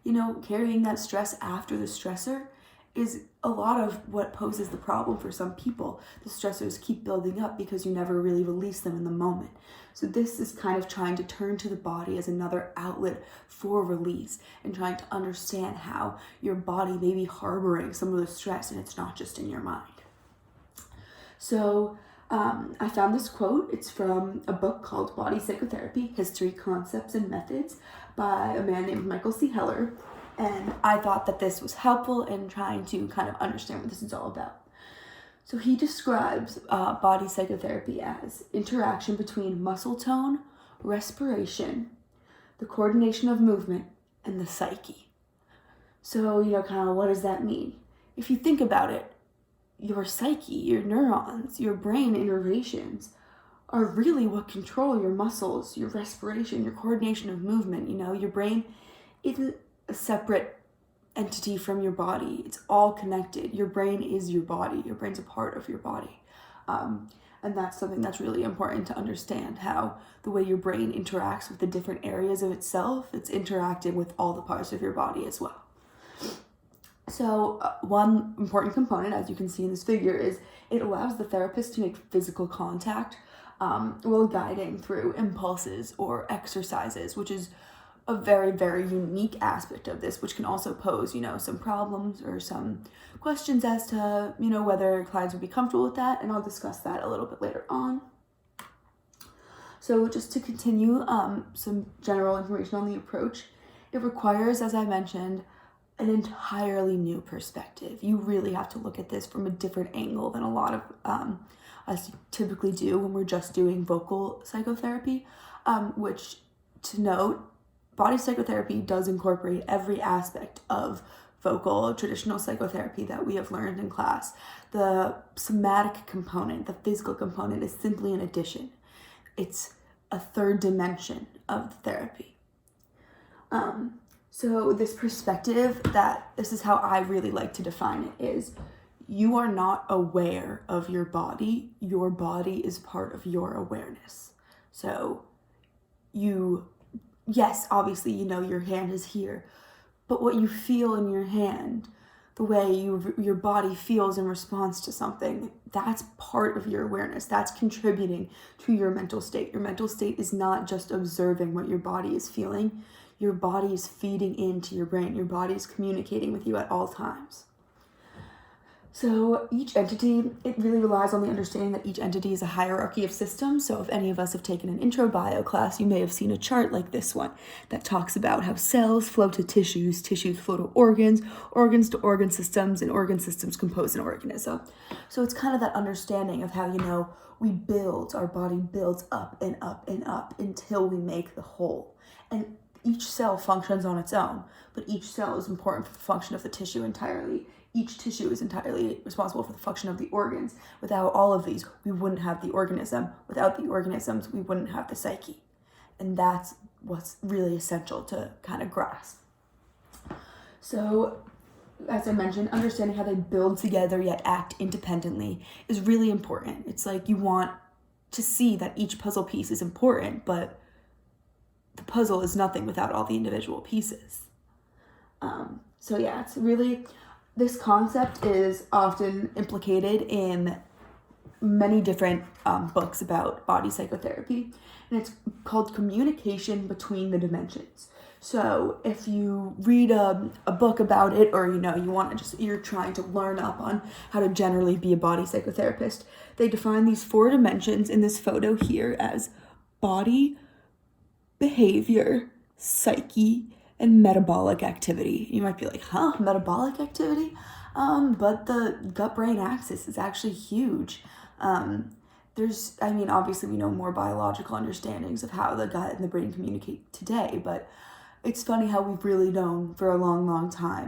So, carrying that stress after the stressor is a lot of what poses the problem for some people. The stressors keep building up because you never really release them in the moment. So this is kind of trying to turn to the body as another outlet for release and trying to understand how your body may be harboring some of the stress and it's not just in your mind. So I found this quote. It's from a book called Body Psychotherapy, History, Concepts, and Methods by a man named Michael C. Heller. And I thought that this was helpful in trying to kind of understand what this is all about. So he describes body psychotherapy as interaction between muscle tone, respiration, the coordination of movement, and the psyche. So, kind of what does that mean? If you think about it, your psyche, your neurons, your brain innervations are really what control your muscles, your respiration, your coordination of movement. Your brain isn't a separate entity from your body. It's all connected. Your brain is your body. Your brain's a part of your body. And that's something that's really important to understand, how the way your brain interacts with the different areas of itself, it's interacting with all the parts of your body as well. So one important component, as you can see in this figure, is it allows the therapist to make physical contact while guiding through impulses or exercises, which is a very, very unique aspect of this, which can also pose, some problems or some questions as to, whether clients would be comfortable with that. And I'll discuss that a little bit later on. So just to continue, some general information on the approach, it requires, as I mentioned, an entirely new perspective. You really have to look at this from a different angle than a lot of us typically do when we're just doing vocal psychotherapy, which, to note, body psychotherapy does incorporate every aspect of vocal traditional psychotherapy that we have learned in class. The somatic component, the physical component, is simply an addition. It's a third dimension of the therapy. So this perspective, this is how I really like to define it, is you are not aware of your body is part of your awareness. So yes, obviously, your hand is here, but what you feel in your hand, the way your body feels in response to something, that's part of your awareness. That's contributing to your mental state. Your mental state is not just observing what your body is feeling. Your body is feeding into your brain. Your body is communicating with you at all times. So each entity, it really relies on the understanding that each entity is a hierarchy of systems. So if any of us have taken an intro bio class, you may have seen a chart like this one that talks about how cells flow to tissues, tissues flow to organs, organs to organ systems, and organ systems compose an organism. So it's kind of that understanding of how, our body builds up and up and up until we make the whole. And each cell functions on its own, but each cell is important for the function of the tissue entirely. Each tissue is entirely responsible for the function of the organs. Without all of these, we wouldn't have the organism. Without the organisms, we wouldn't have the psyche. And that's what's really essential to kind of grasp. So, as I mentioned, understanding how they build together yet act independently is really important. It's like you want to see that each puzzle piece is important, but the puzzle is nothing without all the individual pieces. It's really... This concept is often implicated in many different books about body psychotherapy, and it's called communication between the dimensions. So if you read a book about it, or you're trying to learn up on how to generally be a body psychotherapist, they define these 4 dimensions in this photo here as body, behavior, psyche, and metabolic activity. You might be like, metabolic activity? But the gut-brain axis is actually huge. Obviously we know more biological understandings of how the gut and the brain communicate today, but it's funny how we've really known for a long, long time